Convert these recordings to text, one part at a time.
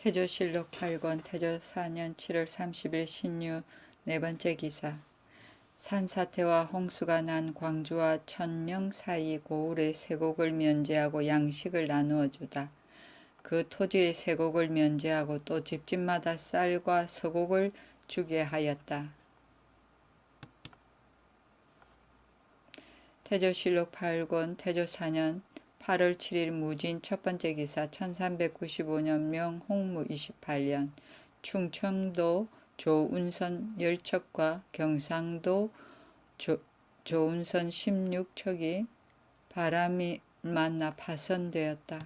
태조실록 8권 태조 4년 7월 30일 신유 네 번째 기사. 산사태와 홍수가 난 광주와 천명 사이 고을의 세곡을 면제하고 양식을 나누어 주다. 그 토지의 세곡을 면제하고 또 집집마다 쌀과 서곡을 주게 하였다. 태조실록 8권 태조 4년 8월 7일 무진 첫 번째 기사. 1395년 명 홍무 28년 충청도 조운선 열척과 경상도 조운선 16척이 바람이 만나 파선되었다.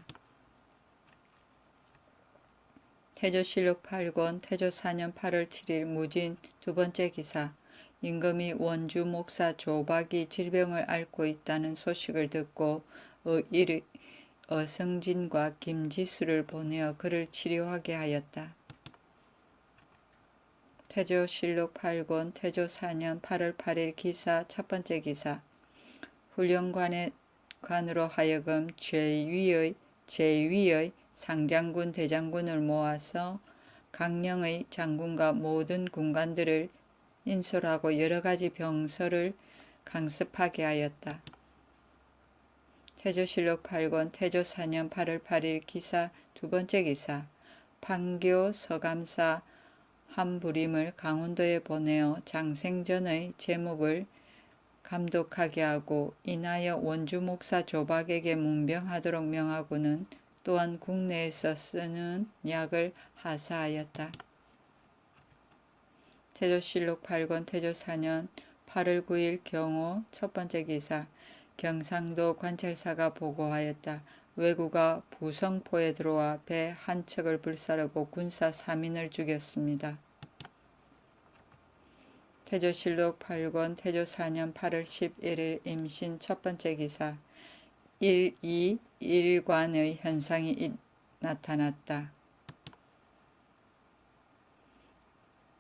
태조실록 8권 태조 4년 8월 7일 무진 두 번째 기사. 임금이 원주 목사 조박이 질병을 앓고 있다는 소식을 듣고 의일 어승진과 김지수를 보내어 그를 치료하게 하였다. 태조실록 8권 태조 4년 8월 8일 기사 첫 번째 기사. 훈련관으로 하여금 제위의 상장군 대장군을 모아서 강령의 장군과 모든 군관들을 인솔하고 여러 가지 병서를 강습하게 하였다. 태조실록 8권 태조 4년 8월 8일 기사 두 번째 기사. 판교 서감사 한부림을 강원도에 보내어 장생전의 제목을 감독하게 하고 인하여 원주 목사 조박에게 문병하도록 명하고는 또한 국내에서 쓰는 약을 하사하였다. 태조실록 8권 태조 4년 8월 9일 경호 첫 번째 기사. 경상도 관찰사가 보고하였다. 왜구가 부성포에 들어와 배 한 척을 불사르고 군사 3인을 죽였습니다. 태조실록 8권 태조 4년 8월 11일 임신 첫 번째 기사. 1.2.1관의 현상이 나타났다.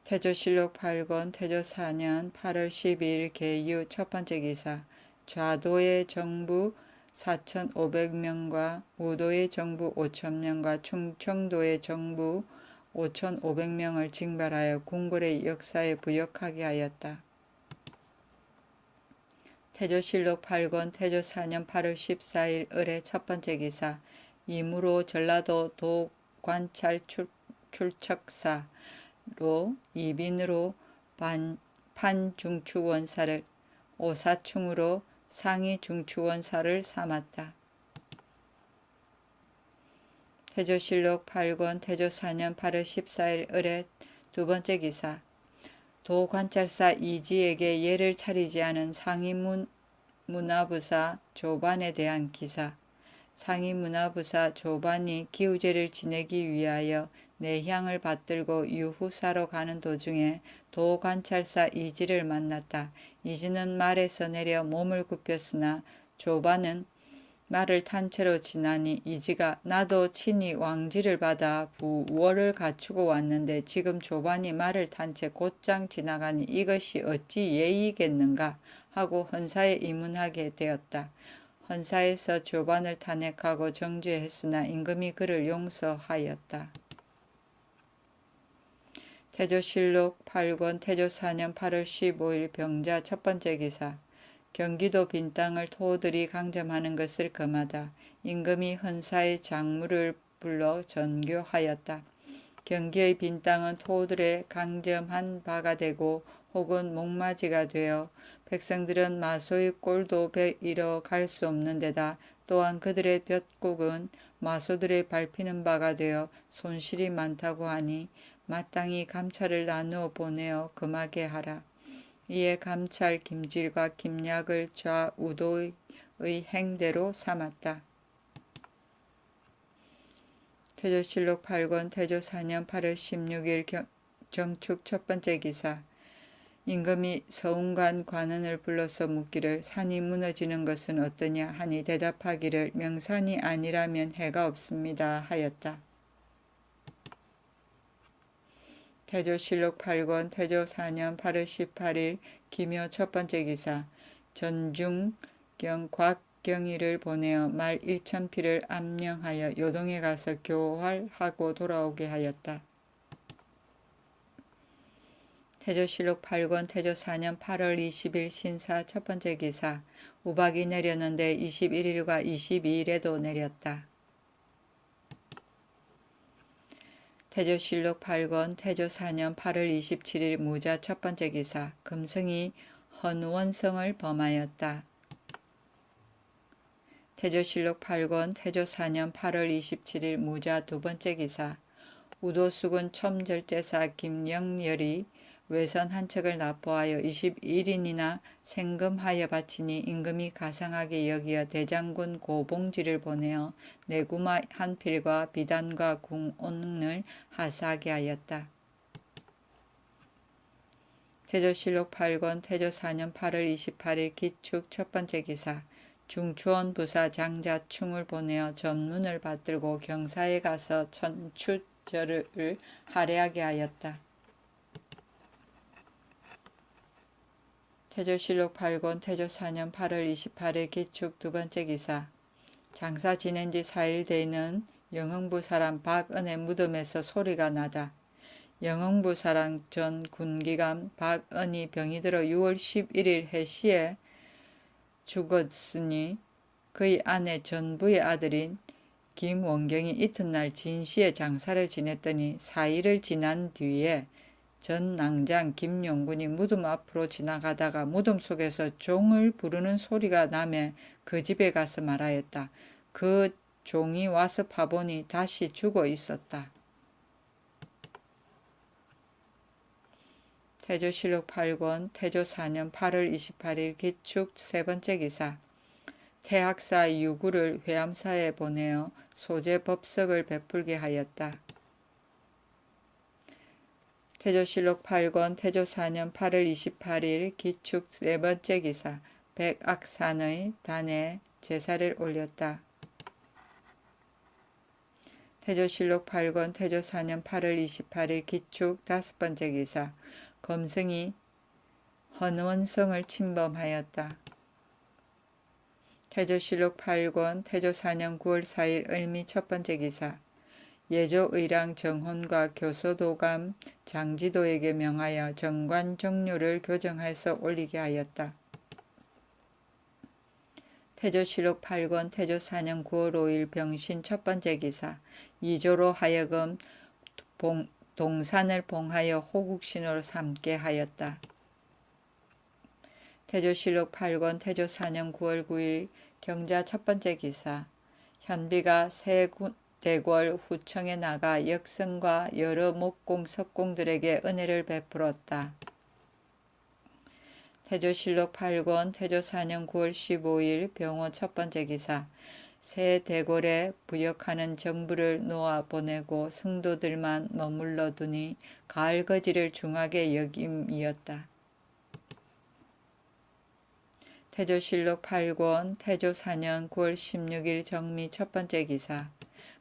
태조실록 8권 태조 4년 8월 12일 계유 첫 번째 기사. 좌도의 정부 4,500명과 우도의 정부 5,000명과 충청도의 정부 5,500명을 징발하여 궁궐의 역사에 부역하게 하였다. 태조실록 8권 태조 4년 8월 14일 을의 첫 번째 기사. 이무로 전라도 도관찰 출척사로 이빈으로 판중추원사를 오사충으로 상위중추원사를 삼았다. 태조실록 8권 태조 4년 8월 14일 을의 두 번째 기사. 도관찰사 이지에게 예를 차리지 않은 상임문화부사 조반에 대한 기사. 상임문화부사 조반이 기우제를 지내기 위하여 내향을 받들고 유후사로 가는 도중에 도관찰사 이지를 만났다. 이지는 말에서 내려 몸을 굽혔으나 조반은 말을 탄 채로 지나니 이지가 나도 친히 왕지를 받아 부월을 갖추고 왔는데 지금 조반이 말을 탄 채 곧장 지나가니 이것이 어찌 예의겠는가 하고 헌사에 입문하게 되었다. 헌사에서 조반을 탄핵하고 정죄했으나 임금이 그를 용서하였다. 태조실록 8권 태조 4년 8월 15일 병자 첫 번째 기사. 경기도 빈 땅을 토들이 강점하는 것을 금하다. 임금이 헌사의 장무를 불러 전교하였다. 경기의 빈 땅은 토들의 강점한 바가 되고 혹은 목마지가 되어 백성들은 마소의 꼴도 이러 갈 수 없는 데다 또한 그들의 볕국은 마소들의 밟히는 바가 되어 손실이 많다고 하니 마땅히 감찰을 나누어 보내어 금하게 하라. 이에 감찰 김질과 김약을 좌우도의 행대로 삼았다. 태조실록 8권 태조 4년 8월 16일 정축 첫 번째 기사. 임금이 서운관 관원을 불러서 묻기를 산이 무너지는 것은 어떠냐 하니 대답하기를 명산이 아니라면 해가 없습니다 하였다. 태조실록 8권 태조 4년 8월 18일 기묘 첫 번째 기사. 전중경 박경희를 보내어 말 1,000피를 암령하여 요동에 가서 교활하고 돌아오게 하였다. 태조실록 8권 태조 4년 8월 20일 신사 첫 번째 기사. 우박이 내렸는데 21일과 22일에도 내렸다. 태조실록 8권 태조 4년 8월 27일 무자 첫 번째 기사. 금성이 헌원성을 범하였다. 태조실록 8권 태조 4년 8월 27일 무자 두 번째 기사. 우도수군 첨절제사 김영열이 외선 한 척을 납부하여 21인이나 생금하여 바치니 임금이 가상하게 여기어 대장군 고봉지를 보내어 내구마 한 필과 비단과 궁온을 하사하게 하였다. 태조실록 8권 태조 4년 8월 28일 기축 첫 번째 기사. 중추원 부사 장자충을 보내어 전문을 받들고 경사에 가서 천추절을 할애하게 하였다. 태조실록 8권 태조 4년 8월 28일 기축 두 번째 기사. 장사 지낸 지 4일 되는 영흥부 사람 박은의 무덤에서 소리가 나다. 영흥부 사람 전 군기감 박은이 병이 들어 6월 11일 해시에 죽었으니 그의 아내 전부의 아들인 김원경이 이튿날 진시에 장사를 지냈더니 4일을 지난 뒤에 전 낭장 김용군이 무덤 앞으로 지나가다가 무덤 속에서 종을 부르는 소리가 나매 그 집에 가서 말하였다. 그 종이 와서 파보니 다시 죽어 있었다. 태조실록 8권 태조 4년 8월 28일 기축 세 번째 기사. 태학사 유구를 회암사에 보내어 소재 법석을 베풀게 하였다. 태조실록 8권 태조 4년 8월 28일 기축 네 번째 기사. 백악산의 단에 제사를 올렸다. 태조실록 8권 태조 4년 8월 28일 기축 다섯 번째 기사. 검성이 헌원성을 침범하였다. 태조실록 8권 태조 4년 9월 4일 을미 첫 번째 기사. 예조의랑 정혼과 교서도감 장지도에게 명하여 정관 정료를 교정해서 올리게 하였다. 태조실록 8권 태조 4년 9월 5일 병신 첫 번째 기사. 이조로 하여금 동산을 봉하여 호국신으로 삼게 하였다. 태조실록 8권 태조 4년 9월 9일 경자 첫 번째 기사. 현비가 대궐 후청에 나가 역성과 여러 목공 석공들에게 은혜를 베풀었다. 태조실록 8권 태조 4년 9월 15일 병호 첫 번째 기사. 새 대궐에 부역하는 정부를 놓아 보내고 승도들만 머물러 두니 가을거지를 중하게 여김이었다. 태조실록 8권 태조 4년 9월 16일 정미 첫 번째 기사.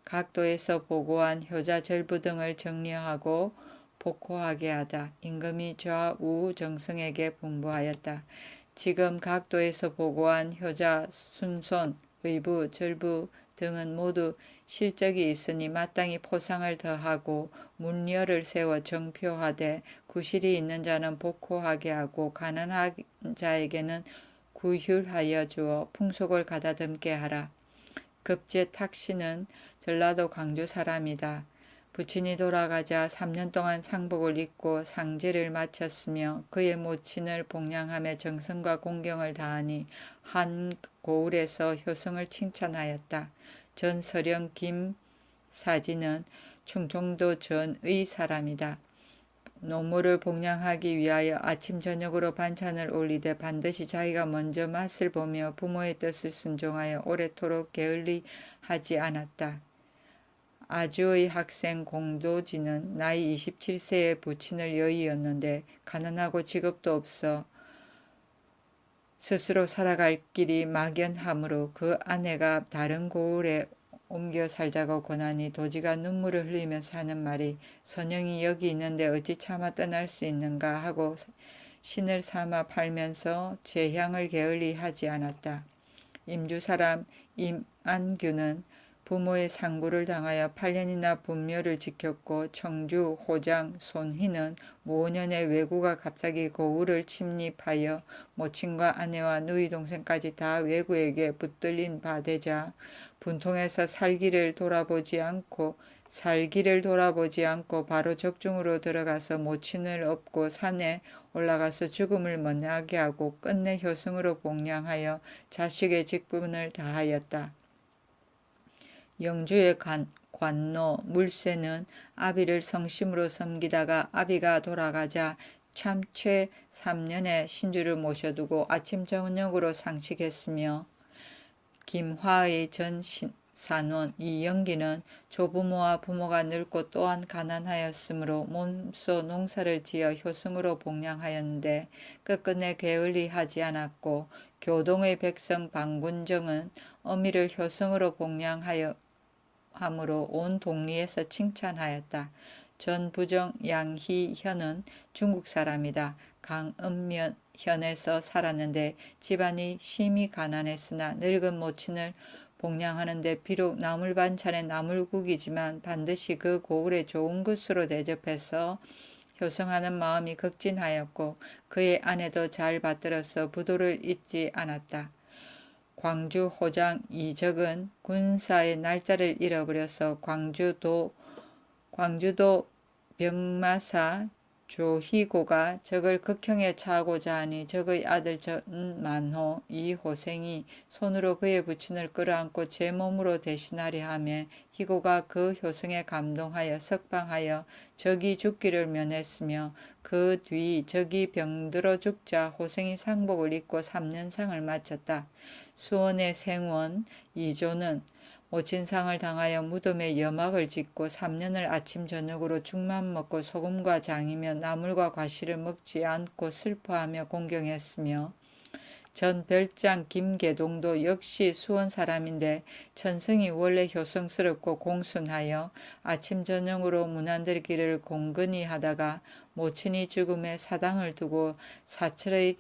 각도에서 보고한 효자 절부 등을 정리하고 복호하게 하다. 임금이 좌우 정승에게 분부하였다. 지금 각도에서 보고한 효자 순손, 의부, 절부 등은 모두 실적이 있으니 마땅히 포상을 더하고 문열을 세워 정표하되 구실이 있는 자는 복호하게 하고 가난한 자에게는 구휼하여 주어 풍속을 가다듬게 하라. 급제 탁씨는 전라도 광주 사람이다. 부친이 돌아가자 3년 동안 상복을 입고 상제를 마쳤으며 그의 모친을 봉양하며 정성과 공경을 다하니 한 고을에서 효성을 칭찬하였다. 전 서령 김사지는 충청도 전의 사람이다. 노모를 봉양하기 위하여 아침 저녁으로 반찬을 올리되 반드시 자기가 먼저 맛을 보며 부모의 뜻을 순종하여 오래도록 게을리하지 않았다. 아주의 학생 공도지는 나이 27세에 부친을 여의었는데 가난하고 직업도 없어 스스로 살아갈 길이 막연하므로 그 아내가 다른 고을에 옮겨 살자고 권하니 도지가 눈물을 흘리면서 하는 말이 선영이 여기 있는데 어찌 차마 떠날 수 있는가 하고 신을 삼아 팔면서 재향을 게을리 하지 않았다. 임주 사람 임안규는 부모의 상고를 당하여 8년이나 분묘를 지켰고 청주 호장 손희는 5년의 외구가 갑자기 고을을 침입하여 모친과 아내와 누이 동생까지 다 외구에게 붙들린 바 되자 분통해서 살기를 돌아보지 않고 바로 적중으로 들어가서 모친을 업고 산에 올라가서 죽음을 먼하게 하고 끝내 효성으로 복량하여 자식의 직분을 다하였다. 영주의 관노 물쇠는 아비를 성심으로 섬기다가 아비가 돌아가자 참최 3년에 신주를 모셔두고 아침 저녁으로 상식했으며 김화의 전 산원 이영기는 조부모와 부모가 늙고 또한 가난하였으므로 몸소 농사를 지어 효성으로 복량하였는데 끝끝내 게을리하지 않았고 교동의 백성 방군정은 어미를 효성으로 복량하여 함으로 온 동리에서 칭찬하였다. 전 부정 양희현은 중국 사람이다. 강읍면현에서 살았는데 집안이 심히 가난했으나 늙은 모친을 복량하는데 비록 나물 반찬에 나물국이지만 반드시 그 고을에 좋은 것으로 대접해서 효성하는 마음이 극진하였고 그의 아내도 잘 받들어서 부도를 잊지 않았다. 광주 호장 이적은 군사의 날짜를 잃어버려서 광주도 병마사 조희고가 적을 극형에 처하고자 하니 적의 아들 전만호 이호생이 손으로 그의 부친을 끌어안고 제 몸으로 대신하려 하며 희고가 그 효성에 감동하여 석방하여 적이 죽기를 면했으며 그 뒤 적이 병들어 죽자 호생이 상복을 입고 3년상을 마쳤다. 수원의 생원 이조는 모친상을 당하여 무덤에 여막을 짓고 3년을 아침 저녁으로 죽만 먹고 소금과 장이며 나물과 과실을 먹지 않고 슬퍼하며 공경했으며 전 별장 김계동도 역시 수원 사람인데 천성이 원래 효성스럽고 공순하여 아침 저녁으로 문안들기를 공근히 하다가 모친이 죽음에 사당을 두고 사철의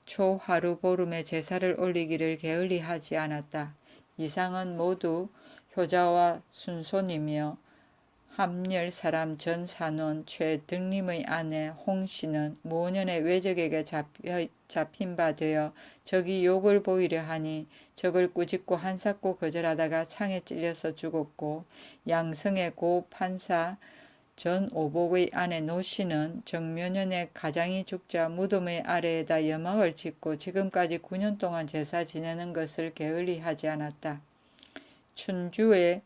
초하루보름에 제사를 올리기를 게을리하지 않았다. 이상은 모두 효자와 순손이며 함열 사람 전 산원 최등림의 아내 홍씨는 모년에 외적에게 잡힌 바 되어 적이 욕을 보이려 하니 적을 꾸짖고 한사코 거절하다가 창에 찔려서 죽었고 양성의 고 판사 전 오복의 아내 노씨는 정묘년에 가장이 죽자 무덤의 아래에다 여막을 짓고 지금까지 9년 동안 제사 지내는 것을 게을리하지 않았다. 춘주의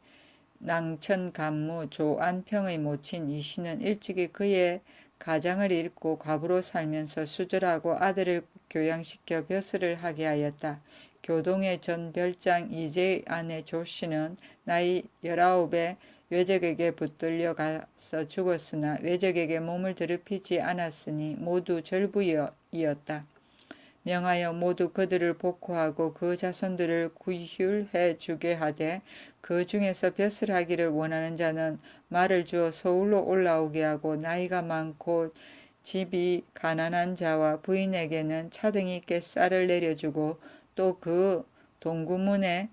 낭천간무 조안평의 모친 이씨는 일찍이 그의 가장을 잃고 과부로 살면서 수절하고 아들을 교양시켜 벼슬을 하게 하였다. 교동의 전 별장 이재의 아내 조씨는 나이 19에 외적에게 붙들려 가서 죽었으나 외적에게 몸을 더럽히지 않았으니 모두 절부이었다. 명하여 모두 그들을 복호하고 그 자손들을 구휼해 주게 하되 그 중에서 벼슬하기를 원하는 자는 말을 주어 서울로 올라오게 하고 나이가 많고 집이 가난한 자와 부인에게는 차등이 있게 쌀을 내려주고 또 그 동구문에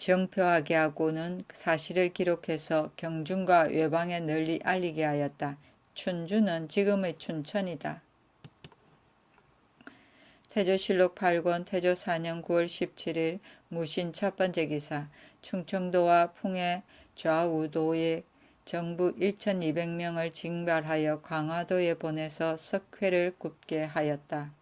정표하게 하고는 사실을 기록해서 경중과 외방에 널리 알리게 하였다. 춘주는 지금의 춘천이다. 태조실록 8권 태조 4년 9월 17일 무신 첫 번째 기사 충청도와 풍해 좌우도에 정부 1200명을 징발하여 강화도에 보내서 석회를 굽게 하였다.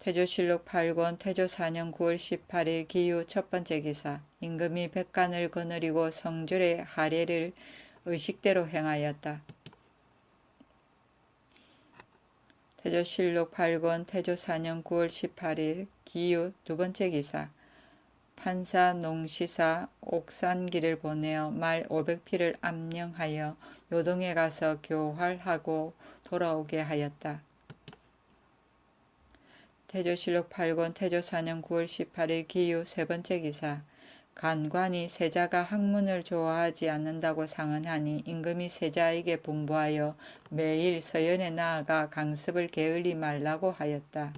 태조실록 8권 태조 4년 9월 18일 기유 첫 번째 기사 임금이 백간을 거느리고 성절의 하례를 의식대로 행하였다. 태조실록 8권 태조 4년 9월 18일 기유 두 번째 기사 판사 농시사 옥산기를 보내어 말 500匹를 암령하여 요동에 가서 교활하고 돌아오게 하였다. 태조실록 8권 태조 4년 9월 18일 기유 세 번째 기사 간관이 세자가 학문을 좋아하지 않는다고 상언하니 임금이 세자에게 분부하여 매일 서연에 나아가 강습을 게을리 말라고 하였다.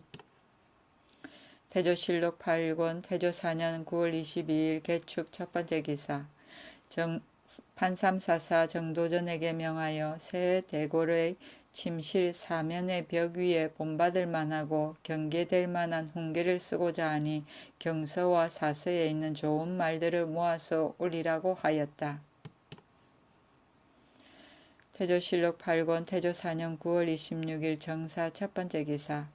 태조실록 8권 태조 4년 9월 22일 개축 첫 번째 기사. 판삼사사 정도전에게 명하여 새 대궐의 침실 사면의 벽 위에 본받을 만하고 경계될 만한 훈계를 쓰고자 하니 경서와 사서에 있는 좋은 말들을 모아서 올리라고 하였다. 태조실록 8권 태조 4년 9월 26일 정사 첫 번째 기사.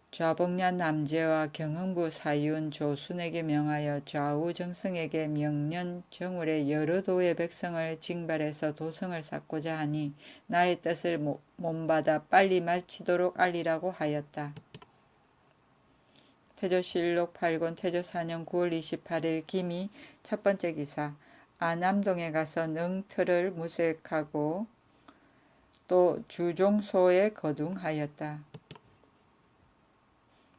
좌복년 남제와 경흥부 사이운 조순에게 명하여 좌우 정승에게 명년 정월에 여러 도의 백성을 징발해서 도성을 쌓고자 하니 나의 뜻을 몸받아 빨리 마치도록 알리라고 하였다. 태조실록 8권 태조 4년 9월 28일 기미 첫 번째 기사. 아남동에 가서 능틀을 무색하고 또 주종소에 거둥하였다.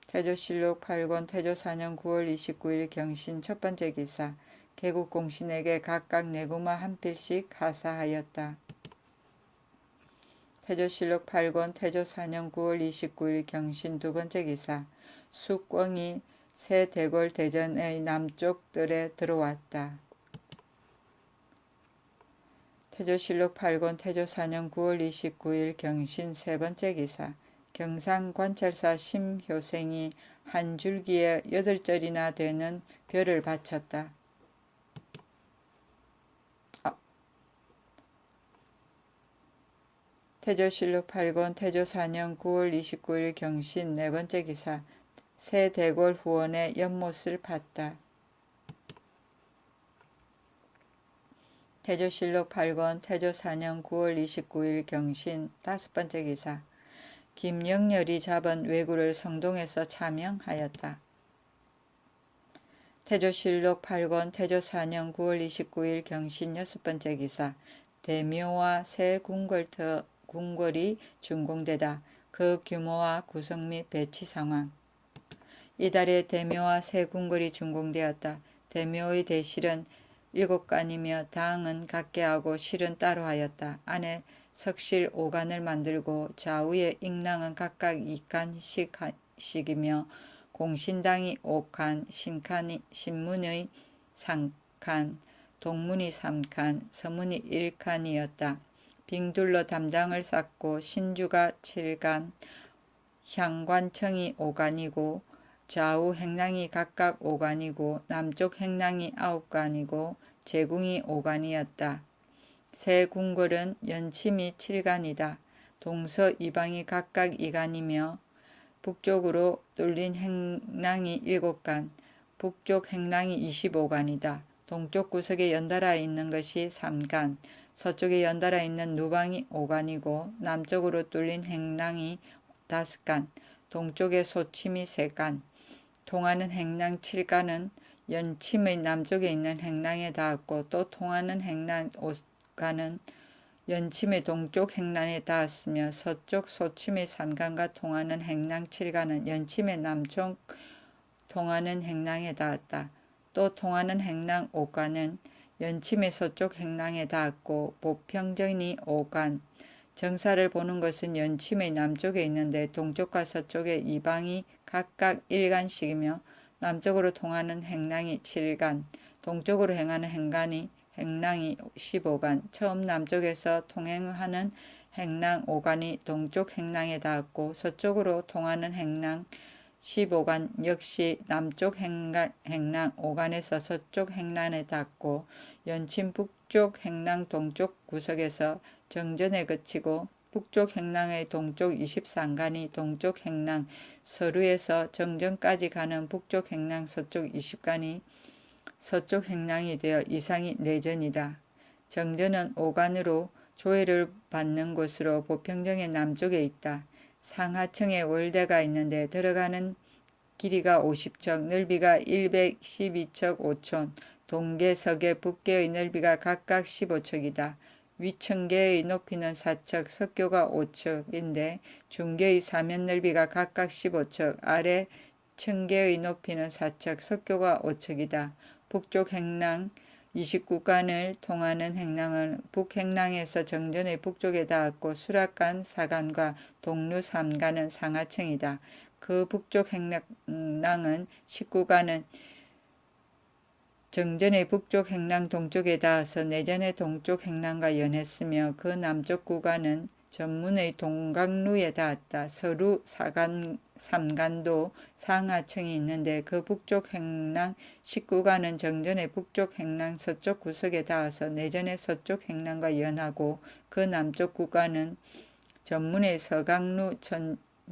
태조실록 8권 태조 4년 9월 29일 경신 첫 번째 기사. 개국공신에게 각각 내구마 한 필씩 하사하였다. 태조실록 8권 태조 4년 9월 29일 경신 두 번째 기사. 숙광이 새 대궐 대전의 남쪽들에 들어왔다. 태조실록 8권 태조 4년 9월 29일 경신 세 번째 기사. 경상관찰사 심효생이 한 줄기에 8절이나 되는 별을 바쳤다. 태조실록 8권 태조 4년 9월 29일 경신 네 번째 기사. 새 대궐 후원에 연못을 팠다. 태조실록 8권 태조 4년 9월 29일 경신 다섯 번째 기사. 김영렬이 잡은 왜구를 성동에서 차명하였다. 태조실록 8권 태조 4년 9월 29일 경신 여섯 번째 기사. 대묘와 새 궁궐이 준공되다. 그 규모와 구성 및 배치 상황. 이달에 대묘와 새 궁궐이 준공되었다. 대묘의 대실은 7간이며 당은 각계 하고 실은 따로 하였다. 안에 석실 5간을 만들고 좌우의 ing랑은 각각 2칸씩이며 공신당이 5칸, 신문의 3칸, 동문이 3칸, 서문이 1칸이었다. 빙둘러 담장을 쌓고 신주가 7간, 향관청이 5간이고 좌우 행랑이 각각 5간이고 남쪽 행랑이 9간이고 제궁이 5간이었다. 새 궁궐은 연침이 7간이다. 동서 이방이 각각 2간이며 북쪽으로 뚫린 행랑이 7간, 북쪽 행랑이 25간이다. 동쪽 구석에 연달아 있는 것이 3간, 서쪽에 연달아 있는 누방이 5간이고 남쪽으로 뚫린 행랑이 5간, 동쪽에 소침이 3간, 통하는 행랑 7간은 연침의 남쪽에 있는 행랑에 닿았고 또 통하는 행랑 5간은 연침의 동쪽 행랑에 닿았으며 서쪽 소침의 3간과 통하는 행랑 7간은 연침의 남쪽 통하는 행랑에 닿았다. 또 통하는 행랑 5간은 연침의 서쪽 행랑에 닿았고 보평전이 5간. 정사를 보는 것은 연침의 남쪽에 있는데 동쪽과 서쪽의 이방이 각각 1간씩이며 남쪽으로 통하는 행랑이 7간, 동쪽으로 행하는 행랑이 15간, 처음 남쪽에서 통행하는 행랑 5간이 동쪽 행랑에 닿았고 서쪽으로 통하는 행랑 15간 역시 남쪽 행랑 5간에서 서쪽 행랑에 닿고 연침 북쪽 행랑 동쪽 구석에서 정전에 그치고 북쪽 행랑의 동쪽 23간이 동쪽 행랑 서루에서 정전까지 가는 북쪽 행랑 서쪽 20간이 서쪽 행랑이 되어 이상이 내전이다. 정전은 5간으로 조회를 받는 곳으로 보평정의 남쪽에 있다. 상하층에 월대가 있는데 들어가는 길이가 50척, 넓이가 112척 5촌, 동계, 서계, 북계의 넓이가 각각 15척이다. 위층계의 높이는 4척, 석교가 5척인데 중계의 사면 넓이가 각각 15척, 아래 층계의 높이는 4척, 석교가 5척이다. 북쪽 행랑 29간을 통하는 행랑은 북행랑에서 정전의 북쪽에 닿았고 수락간 4간과 동루 3간은 상하층이다. 그 북쪽 행랑은 19가는 정전의 북쪽 행랑 동쪽에 닿아서 내전의 동쪽 행랑과 연했으며 그 남쪽 구간은 전문의 동강루에 닿았다. 서루 삼간도 상하층이 있는데 그 북쪽 행랑 19가는 정전의 북쪽 행랑 서쪽 구석에 닿아서 내전의 서쪽 행랑과 연하고 그 남쪽 구간은 전문의 서강루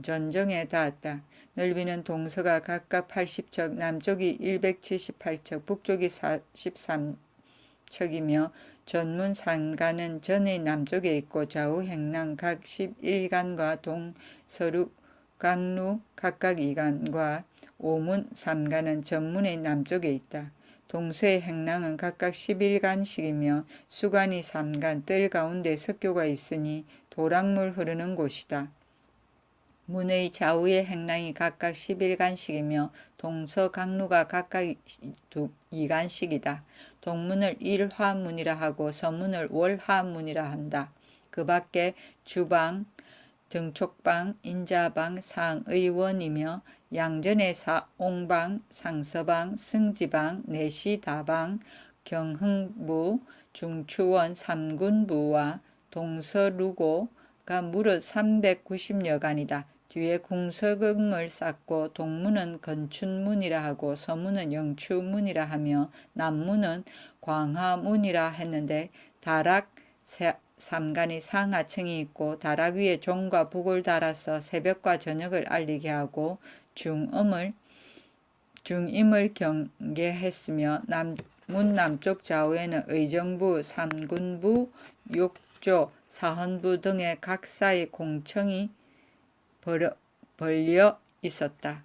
전정에 닿았다. 넓이는 동서가 각각 80척, 남쪽이 178척, 북쪽이 43척이며 전문 산간은 전의 남쪽에 있고 좌우 행랑 각 11간과 동서루 강루 각각 2간과 오문 3간은 전문의 남쪽에 있다. 동서의 행랑은 각각 11간씩이며 수간이 3간, 뜰 가운데 석교가 있으니 도랑물 흐르는 곳이다. 문의 좌우의 행랑이 각각 11간씩이며 동서 강루가 각각 2간씩이다. 동문을 일화문이라 하고 서문을 월화문이라 한다. 그 밖에 주방, 등촉방, 인자방, 상의원이며 양전의 사옹방, 상서방, 승지방, 내시다방, 경흥부, 중추원, 삼군부와 동서루고가 무릇 390여간이다. 뒤에 궁서경을 쌓고 동문은 건춘문이라 하고 서문은 영추문이라 하며 남문은 광화문이라 했는데 다락 3간이 상하층이 있고 다락 위에 종과 북을 달아서 새벽과 저녁을 알리게 하고 중임을 경계했으며 문 남쪽 좌우에는 의정부, 삼군부, 욕조, 사헌부 등의 각사의 공청이 벌려 있었다.